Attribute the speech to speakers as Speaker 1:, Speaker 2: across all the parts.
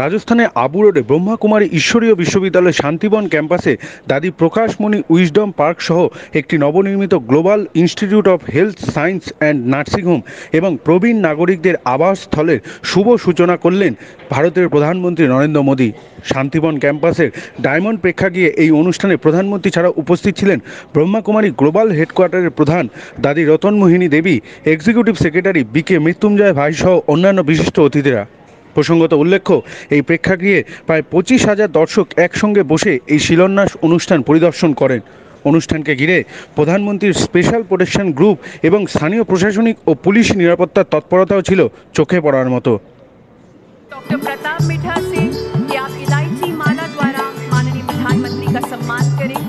Speaker 1: রাজস্থানে আবু রোডে ব্রহ্মাকুমারী ঈশ্বরীয় বিশ্ববিদ্যালয় শান্তিবন ক্যাম্পাসে দাদি প্রকাশমণি উইজডম পার্ক সহ একটি নবনির্মিত global institute of health science and nursing home এবং প্রবীণ নাগরিকদের আবাসস্থলের শুভ সূচনা করলেন ভারতের প্রধানমন্ত্রী নরেন্দ্র মোদী। শান্তিবন ক্যাম্পাসের ডায়মন্ড প্রেক্ষাগৃহে এই অনুষ্ঠানে প্রধানমন্ত্রী ছাড়া উপস্থিত ছিলেন ব্রহ্মাকুমারী গ্লোবাল হেডকোয়ার্টারের প্রধান দাদি রতনমোহিনী দেবী, এক্সিকিউটিভ সেক্রেটারি বি.কে মৃত্যুঞ্জয় ভাই সহ অন্যান্য বিশিষ্ট অতিথিরা। প্রসঙ্গত উল্লেখ্য, এই প্রেক্ষাগৃহে প্রায় 25,000 দর্শক একসঙ্গে বসে এই শিলান্যাস অনুষ্ঠান পরিদর্শন করেন। অনুষ্ঠানকে ঘিরে প্রধানমন্ত্রীর স্পেশাল প্রোটেকশন গ্রুপ এবং স্থানীয় প্রশাসনিক ও পুলিশ নিরাপত্তার তৎপরতাও ছিল চোখে পড়ার মতো।
Speaker 2: डॉक्टर प्रताप मिठा से कि आप इलायची माला द्वारा माननीय प्रधानमंत्री का सम्मान करें।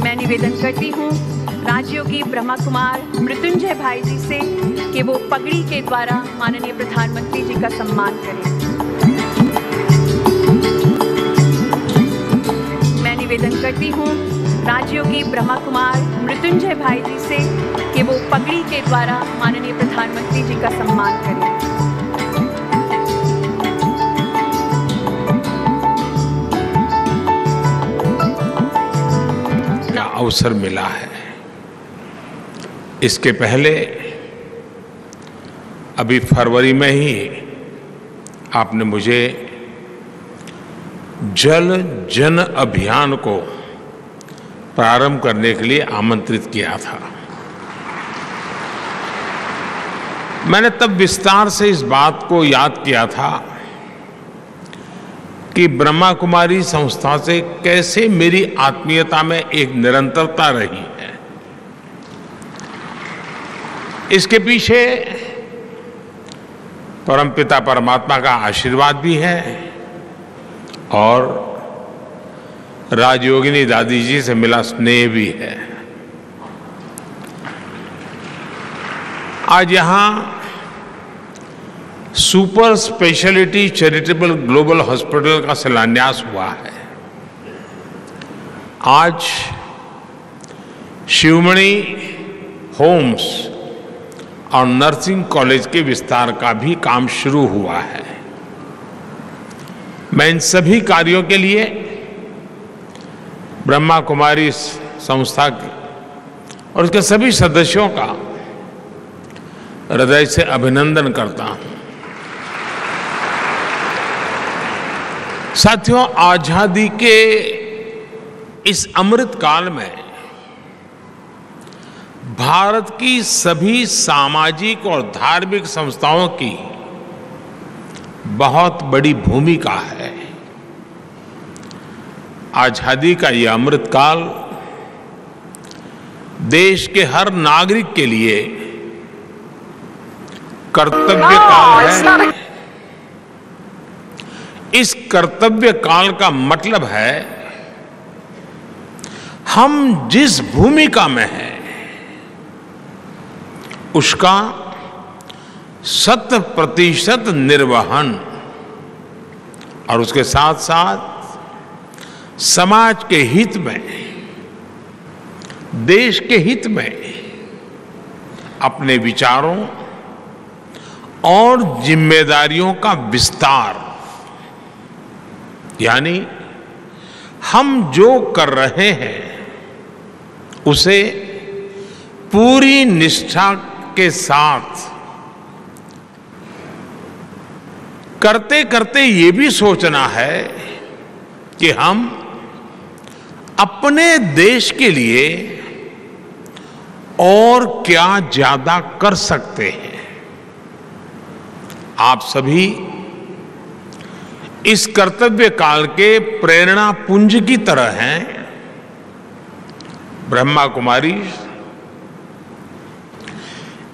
Speaker 2: मैं निवेदन करती हूँ राजयोगी ब्रह्मा कुमार मृत्युंजय भाई जी से कि वो पगड़ी के द्वारा माननीय प्रधानमंत्री जी का सम्मान करें। मैं निवेदन करती हूँ राजयोगी ब्रह्मा कुमार मृत्युंजय भाई जी से कि वो पगड़ी के द्वारा माननीय प्रधानमंत्री जी का सम्मान करें।
Speaker 3: का अवसर मिला है। इसके पहले अभी फरवरी में ही आपने मुझे जल जन अभियान को प्रारंभ करने के लिए आमंत्रित किया था। मैंने तब विस्तार से इस बात को याद किया था कि ब्रह्मा कुमारी संस्था से कैसे मेरी आत्मीयता में एक निरंतरता रही है। इसके पीछे परमपिता परमात्मा का आशीर्वाद भी है और राजयोगिनी दादी जी से मिला स्नेह भी है। आज यहां super speciality charitable global hospital का शिलान्यास हुआ है। आज शिवमणि होम्स और नर्सिंग कॉलेज के विस्तार का भी काम शुरू हुआ है। मैं इन सभी कार्यों के लिए ब्रह्मा कुमारी संस्था और उसके सभी सदस्यों का हृदय से अभिनंदन करता हूं। साथियों, आजादी के इस अमृत काल में भारत की सभी सामाजिक और धार्मिक संस्थाओं की बहुत बड़ी भूमिका है। आजादी का यह अमृत काल देश के हर नागरिक के लिए कर्तव्य काल है। इस कर्तव्य काल का मतलब है हम जिस भूमिका में हैं उसका 100% निर्वहन और उसके साथ साथ समाज के हित में, देश के हित में अपने विचारों और जिम्मेदारियों का विस्तार, यानी हम जो कर रहे हैं उसे पूरी निष्ठा के साथ करते करते ये भी सोचना है कि हम अपने देश के लिए और क्या ज्यादा कर सकते हैं। आप सभी इस कर्तव्य काल के प्रेरणा पुंज की तरह हैं। ब्रह्मा कुमारी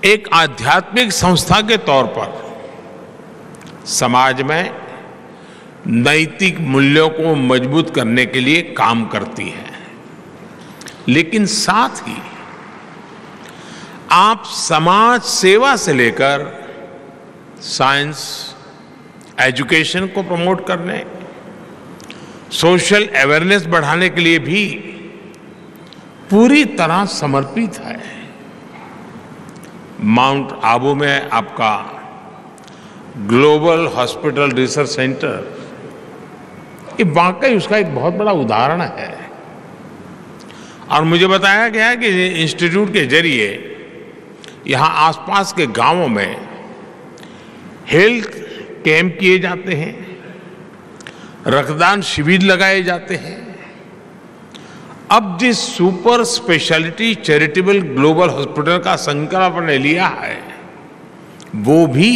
Speaker 3: एक आध्यात्मिक संस्था के तौर पर समाज में नैतिक मूल्यों को मजबूत करने के लिए काम करती है, लेकिन साथ ही आप समाज सेवा से लेकर साइंस एजुकेशन को प्रमोट करने, सोशल अवेयरनेस बढ़ाने के लिए भी पूरी तरह समर्पित है। माउंट आबू में आपका ग्लोबल हॉस्पिटल रिसर्च सेंटर, ये वाकई उसका एक बहुत बड़ा उदाहरण है। और मुझे बताया गया कि इंस्टीट्यूट के जरिए यहाँ आसपास के गांवों में हेल्थ कैंप किए जाते हैं, रक्तदान शिविर लगाए जाते हैं। अब जिस super speciality charitable global hospital का संकल्प ने लिया है, वो भी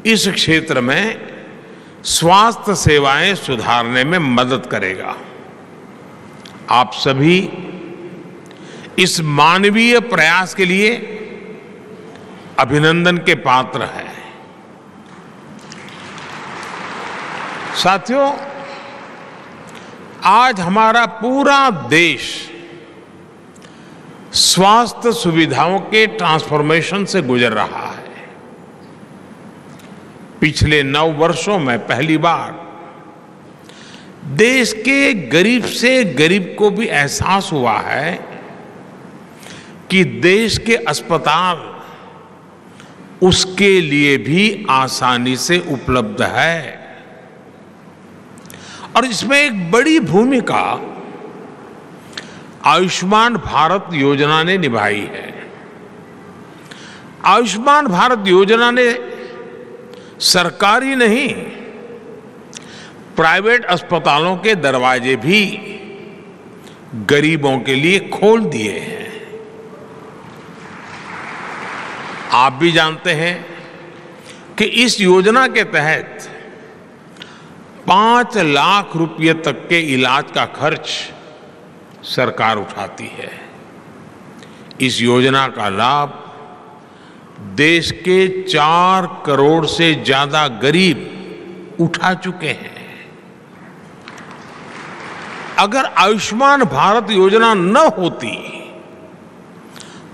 Speaker 3: इस क्षेत्र में स्वास्थ्य सेवाएं सुधारने में मदद करेगा। आप सभी इस मानवीय प्रयास के लिए अभिनंदन के पात्र हैं। साथियों, आज हमारा पूरा देश स्वास्थ्य सुविधाओं के ट्रांसफॉर्मेशन से गुजर रहा है। पिछले 9 वर्षों में पहली बार देश के गरीब से गरीब को भी एहसास हुआ है कि देश के अस्पताल उसके लिए भी आसानी से उपलब्ध है। और इसमें एक बड़ी भूमिका आयुष्मान भारत योजना ने निभाई है। आयुष्मान भारत योजना ने सरकारी नहीं, प्राइवेट अस्पतालों के दरवाजे भी गरीबों के लिए खोल दिए हैं। आप भी जानते हैं कि इस योजना के तहत 5 लाख रुपए तक के इलाज का खर्च सरकार उठाती है। इस योजना का लाभ देश के 4 करोड़ से ज्यादा गरीब उठा चुके हैं। अगर आयुष्मान भारत योजना न होती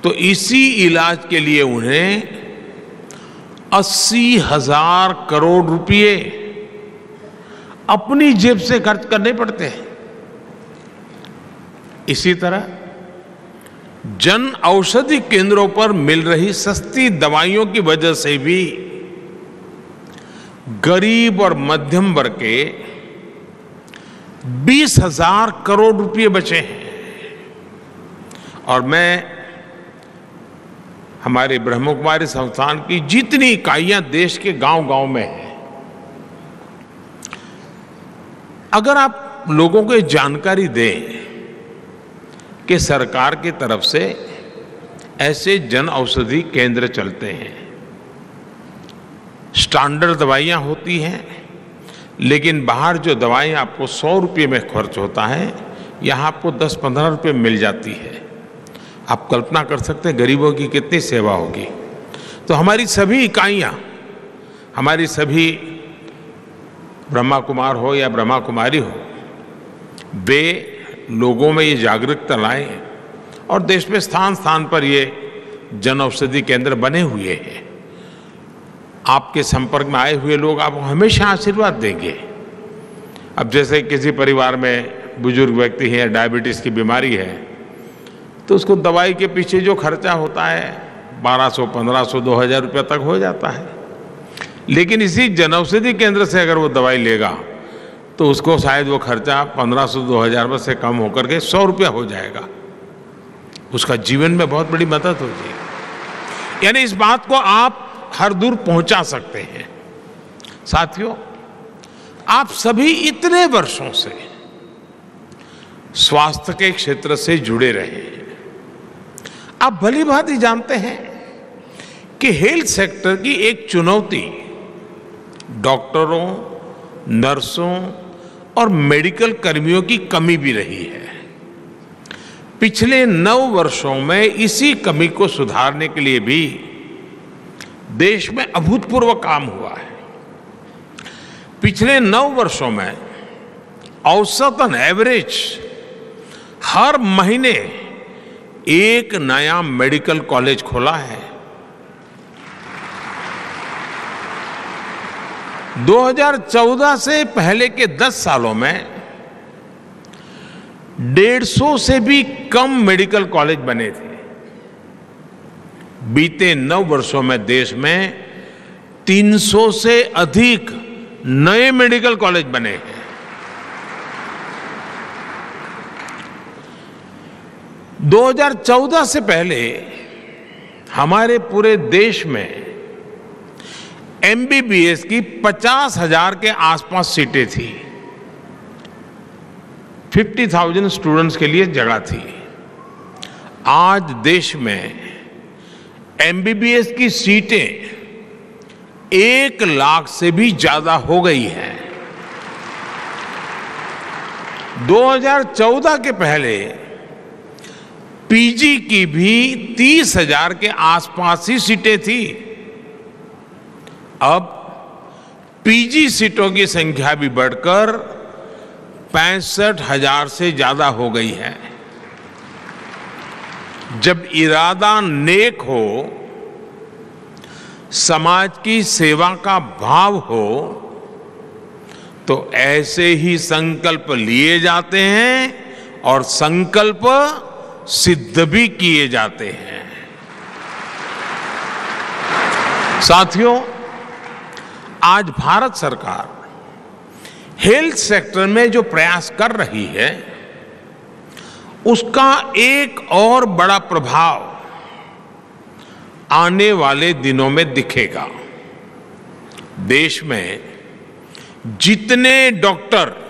Speaker 3: तो इसी इलाज के लिए उन्हें 80,000 करोड़ रुपए अपनी जेब से खर्च करने पड़ते हैं। इसी तरह जन औषधि केंद्रों पर मिल रही सस्ती दवाइयों की वजह से भी गरीब और मध्यम वर्ग के 20,000 करोड़ रुपए बचे हैं। और मैं हमारे ब्रह्मकुमारी संस्थान की जितनी इकाइयां देश के गांव-गांव में हैं, अगर आप लोगों को जानकारी दें कि सरकार की तरफ से ऐसे जन औषधि केंद्र चलते हैं, स्टैंडर्ड दवाइयां होती हैं, लेकिन बाहर जो दवाइयां आपको 100 रुपये में खर्च होता है, यहाँ आपको 10-15 रुपये में मिल जाती है। आप कल्पना कर सकते हैं गरीबों की कितनी सेवा होगी। तो हमारी सभी इकाइयां, हमारी सभी ब्रह्मा कुमार हो या ब्रह्मा कुमारी हो, वे लोगों में ये जागरूकता लाएं। और देश में स्थान स्थान पर ये जन औषधि केंद्र बने हुए हैं। आपके संपर्क में आए हुए लोग आपको हमेशा आशीर्वाद देंगे। अब जैसे किसी परिवार में बुजुर्ग व्यक्ति है, डायबिटीज की बीमारी है, तो उसको दवाई के पीछे जो खर्चा होता है 1200, 1500, 2000 रुपये तक हो जाता है। लेकिन इसी जनऔषधि केंद्र से अगर वो दवाई लेगा तो उसको शायद वो खर्चा 1500, 2000 में से कम होकर के 100 रुपया हो जाएगा। उसका जीवन में बहुत बड़ी मदद होती है। यानी इस बात को आप हर दूर पहुंचा सकते हैं। साथियों, आप सभी इतने वर्षों से स्वास्थ्य के क्षेत्र से जुड़े रहे हैं। आप भली भांति जानते हैं कि हेल्थ सेक्टर की एक चुनौती डॉक्टरों, नर्सों और मेडिकल कर्मियों की कमी भी रही है। पिछले 9 वर्षों में इसी कमी को सुधारने के लिए भी देश में अभूतपूर्व काम हुआ है। पिछले 9 वर्षों में औसतन एवरेज हर महीने एक नया मेडिकल कॉलेज खोला है। 2014 से पहले के 10 सालों में 150 से भी कम मेडिकल कॉलेज बने थे। बीते 9 वर्षों में देश में 300 से अधिक नए मेडिकल कॉलेज बने हैं। - 2014 से पहले हमारे पूरे देश में MBBS की 50,000 के आसपास सीटें थी। 50,000 स्टूडेंट्स के लिए जगह थी। आज देश में MBBS की सीटें 1 लाख से भी ज्यादा हो गई हैं। 2014 के पहले PG की भी 30,000 के आसपास ही सीटें थी। अब PG सीटों की संख्या भी बढ़कर 65,000 से ज्यादा हो गई है। जब इरादा नेक हो, समाज की सेवा का भाव हो, तो ऐसे ही संकल्प लिए जाते हैं और संकल्प सिद्ध भी किए जाते हैं। साथियों, आज भारत सरकार हेल्थ सेक्टर में जो प्रयास कर रही है, उसका एक और बड़ा प्रभाव आने वाले दिनों में दिखेगा। देश में जितने डॉक्टर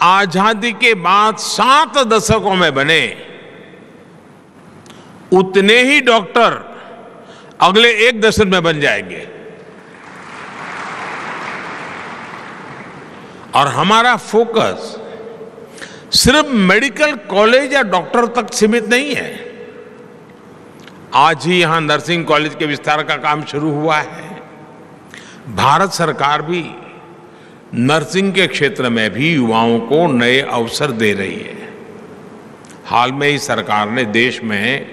Speaker 3: आजादी के बाद 7 दशकों में बने, उतने ही डॉक्टर अगले 1 दशक में बन जाएंगे। और हमारा फोकस सिर्फ मेडिकल कॉलेज या डॉक्टर तक सीमित नहीं है। आज ही यहां नर्सिंग कॉलेज के विस्तार का काम शुरू हुआ है। भारत सरकार भी नर्सिंग के क्षेत्र में भी युवाओं को नए अवसर दे रही है। हाल में ही सरकार ने देश में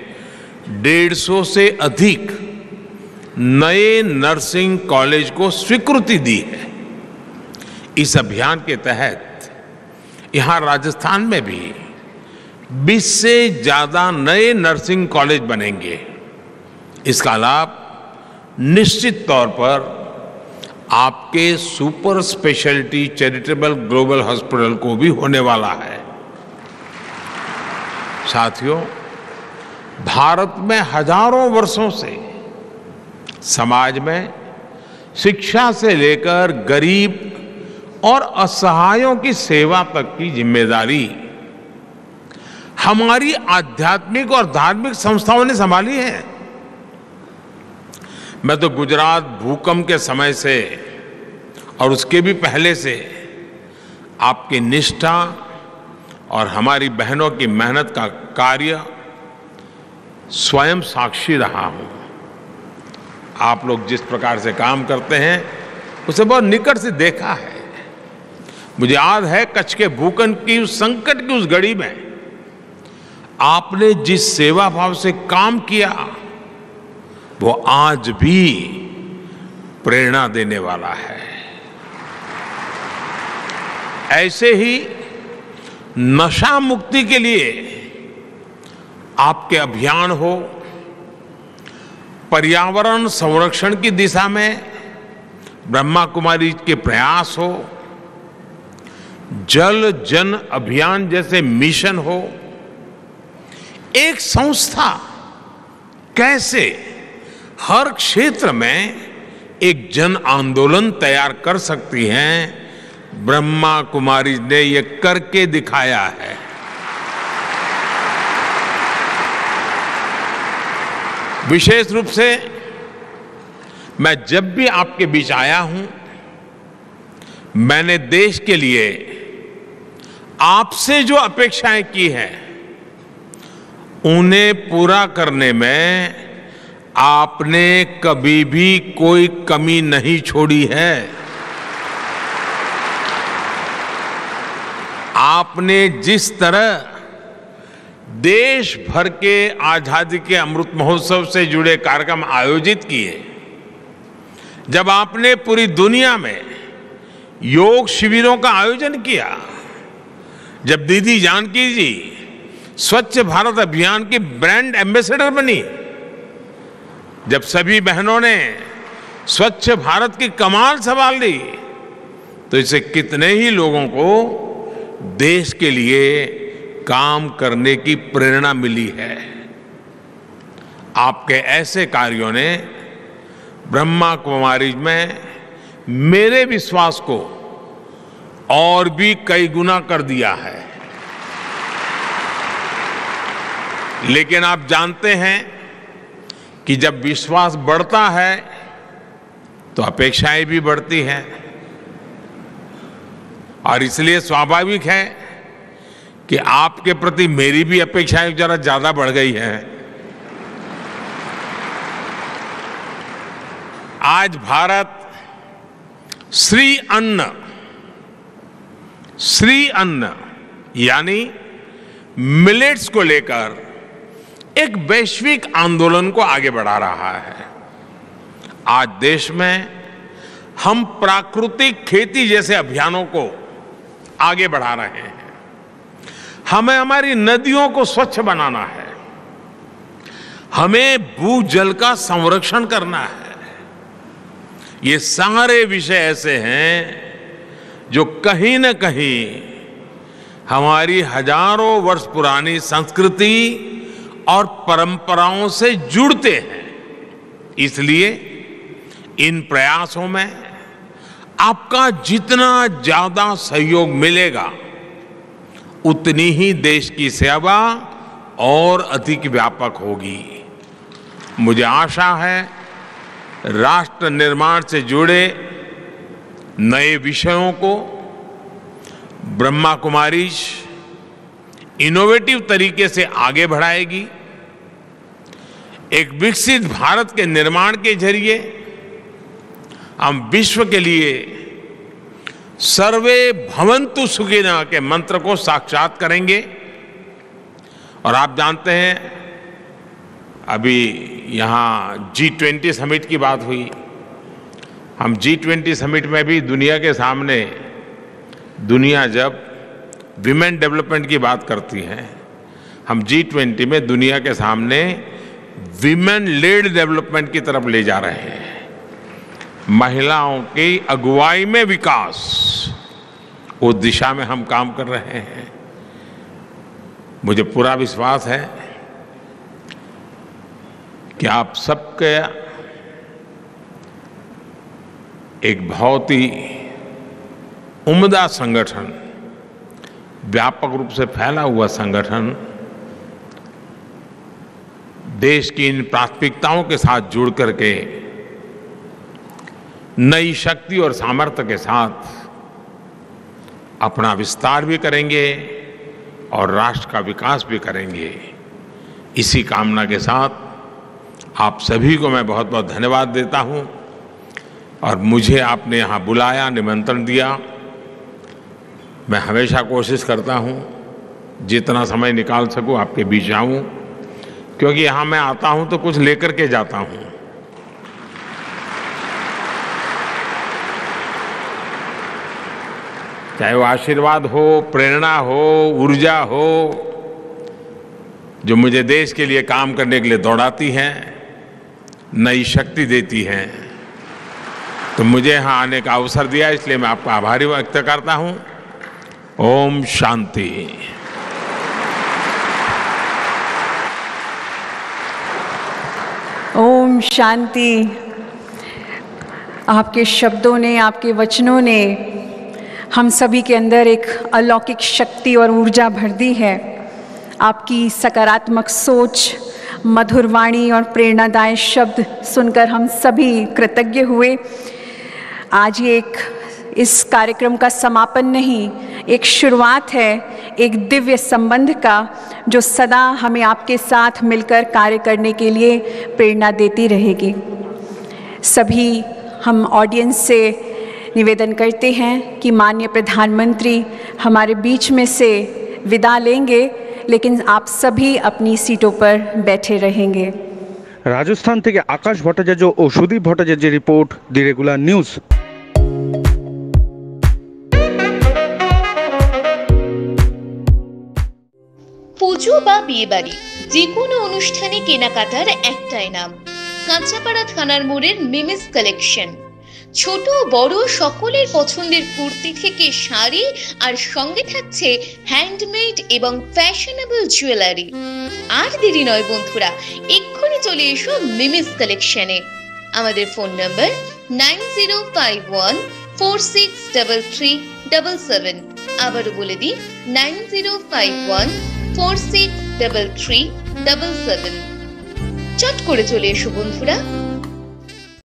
Speaker 3: 150 से अधिक नए नर्सिंग कॉलेज को स्वीकृति दी है। इस अभियान के तहत यहां राजस्थान में भी 20 से ज्यादा नए नर्सिंग कॉलेज बनेंगे। इसका लाभ निश्चित तौर पर आपके super speciality charitable global hospital को भी होने वाला है। साथियों, भारत में हजारों वर्षों से समाज में शिक्षा से लेकर गरीब और असहायों की सेवा तक की जिम्मेदारी हमारी आध्यात्मिक और धार्मिक संस्थाओं ने संभाली है। मैं तो गुजरात भूकंप के समय से और उसके भी पहले से आपकी निष्ठा और हमारी बहनों की मेहनत का कार्य स्वयं साक्षी रहा हूं। आप लोग जिस प्रकार से काम करते हैं, उसे बहुत निकट से देखा है। मुझे याद है कच्छ के भूकंप की उस संकट की उस घड़ी में आपने जिस सेवा भाव से काम किया, वो आज भी प्रेरणा देने वाला है। ऐसे ही नशा मुक्ति के लिए आपके अभियान हो, पर्यावरण संरक्षण की दिशा में ब्रह्मा कुमारी के प्रयास हो, जल जन अभियान जैसे मिशन हो, एक संस्था कैसे हर क्षेत्र में एक जन आंदोलन तैयार कर सकती है, ब्रह्मा कुमारी ने ये करके दिखाया है। विशेष रूप से मैं जब भी आपके बीच आया हूं, मैंने देश के लिए आपसे जो अपेक्षाएं की हैं, उन्हें पूरा करने में आपने कभी भी कोई कमी नहीं छोड़ी है। आपने जिस तरह देश भर के आजादी के अमृत महोत्सव से जुड़े कार्यक्रम आयोजित किए, जब आपने पूरी दुनिया में योग शिविरों का आयोजन किया, जब दीदी जानकी जी स्वच्छ भारत अभियान की ब्रांड एम्बेसडर बनी, जब सभी बहनों ने स्वच्छ भारत की कमान संभाल ली, तो इससे कितने ही लोगों को देश के लिए काम करने की प्रेरणा मिली है। आपके ऐसे कार्यों ने ब्रह्मा कुमारी में मेरे विश्वास को और भी कई गुना कर दिया है। लेकिन आप जानते हैं कि जब विश्वास बढ़ता है तो अपेक्षाएं भी बढ़ती हैं, और इसलिए स्वाभाविक है कि आपके प्रति मेरी भी अपेक्षाएं जरा ज्यादा बढ़ गई है। आज भारत श्री अन्न यानी मिलेट्स को लेकर एक वैश्विक आंदोलन को आगे बढ़ा रहा है। आज देश में हम प्राकृतिक खेती जैसे अभियानों को आगे बढ़ा रहे हैं। हमें हमारी नदियों को स्वच्छ बनाना है, हमें भूजल का संरक्षण करना है। ये सारे विषय ऐसे हैं जो कहीं न कहीं हमारी हजारों वर्ष पुरानी संस्कृति और परंपराओं से जुड़ते हैं। इसलिए इन प्रयासों में आपका जितना ज्यादा सहयोग मिलेगा, उतनी ही देश की सेवा और अधिक व्यापक होगी। मुझे आशा है राष्ट्र निर्माण से जुड़े नए विषयों को ब्रह्मा कुमारी इनोवेटिव तरीके से आगे बढ़ाएगी। एक विकसित भारत के निर्माण के जरिए हम विश्व के लिए सर्वे भवन्तु सुखिनः के मंत्र को साक्षात करेंगे। और आप जानते हैं, अभी यहाँ G20 समिट की बात हुई। हम G20 समिट में भी दुनिया के सामने, दुनिया जब विमेन डेवलपमेंट की बात करती है, हम G20 में दुनिया के सामने विमेन लेड डेवलपमेंट की तरफ ले जा रहे हैं। महिलाओं की अगुवाई में विकास, उस दिशा में हम काम कर रहे हैं। मुझे पूरा विश्वास है कि आप सबके एक बहुत ही उम्दा संगठन, व्यापक रूप से फैला हुआ संगठन देश की इन प्राथमिकताओं के साथ जुड़ करके नई शक्ति और सामर्थ्य के साथ अपना विस्तार भी करेंगे और राष्ट्र का विकास भी करेंगे। इसी कामना के साथ आप सभी को मैं बहुत बहुत धन्यवाद देता हूं। और मुझे आपने यहाँ बुलाया, निमंत्रण दिया। मैं हमेशा कोशिश करता हूँ जितना समय निकाल सकूँ आपके बीच आऊँ, क्योंकि यहाँ मैं आता हूँ तो कुछ लेकर के जाता हूँ। चाहे वो आशीर्वाद हो, प्रेरणा हो, ऊर्जा हो, जो मुझे देश के लिए काम करने के लिए दौड़ाती है, नई शक्ति देती है। तो मुझे यहाँ आने का अवसर दिया, इसलिए मैं आपका आभारी व्यक्त करता हूँ। ओम शांति।
Speaker 2: ओम शांति। आपके शब्दों ने, आपके वचनों ने हम सभी के अंदर एक अलौकिक शक्ति और ऊर्जा भर दी है। आपकी सकारात्मक सोच, मधुर वाणी और प्रेरणादायक शब्द सुनकर हम सभी कृतज्ञ हुए। आज ये इस कार्यक्रम का समापन नहीं, एक शुरुआत है एक दिव्य संबंध का, जो सदा हमें आपके साथ मिलकर कार्य करने के लिए प्रेरणा देती रहेगी। सभी हम ऑडियंस से निवेदन करते हैं कि माननीय प्रधानमंत्री हमारे बीच में से विदा लेंगे, लेकिन आप सभी अपनी सीटों पर बैठे रहेंगे।
Speaker 1: राजस्थान থেকে আকাশ ভট্টাচার্য ও সুদীপ ভট্টাচার্যের রিপোর্ট, দি রেগুলার নিউজ।
Speaker 4: পুজো বা বিয়ে বাড়ি যে কোনো অনুষ্ঠানে কেনাকাটার একটাই নাম, কাঁচাপাড়া থানার মোড়ের মিমিস কালেকশন। ছোট বড় সকলের পছন্দের কুর্তি থেকে শাড়ি, আর সঙ্গে থাকছে হ্যান্ডমেড এবং ফ্যাশনেবল জুয়েলারি। আর দেরি নয় বন্ধুরা, এক্ষুনি চলে এসো মিমিস কালেকশনে। আমাদের ফোন নাম্বার 9051463377। আবারও বলে দিই 9051463377। চট করে চলে এসো বন্ধুরা।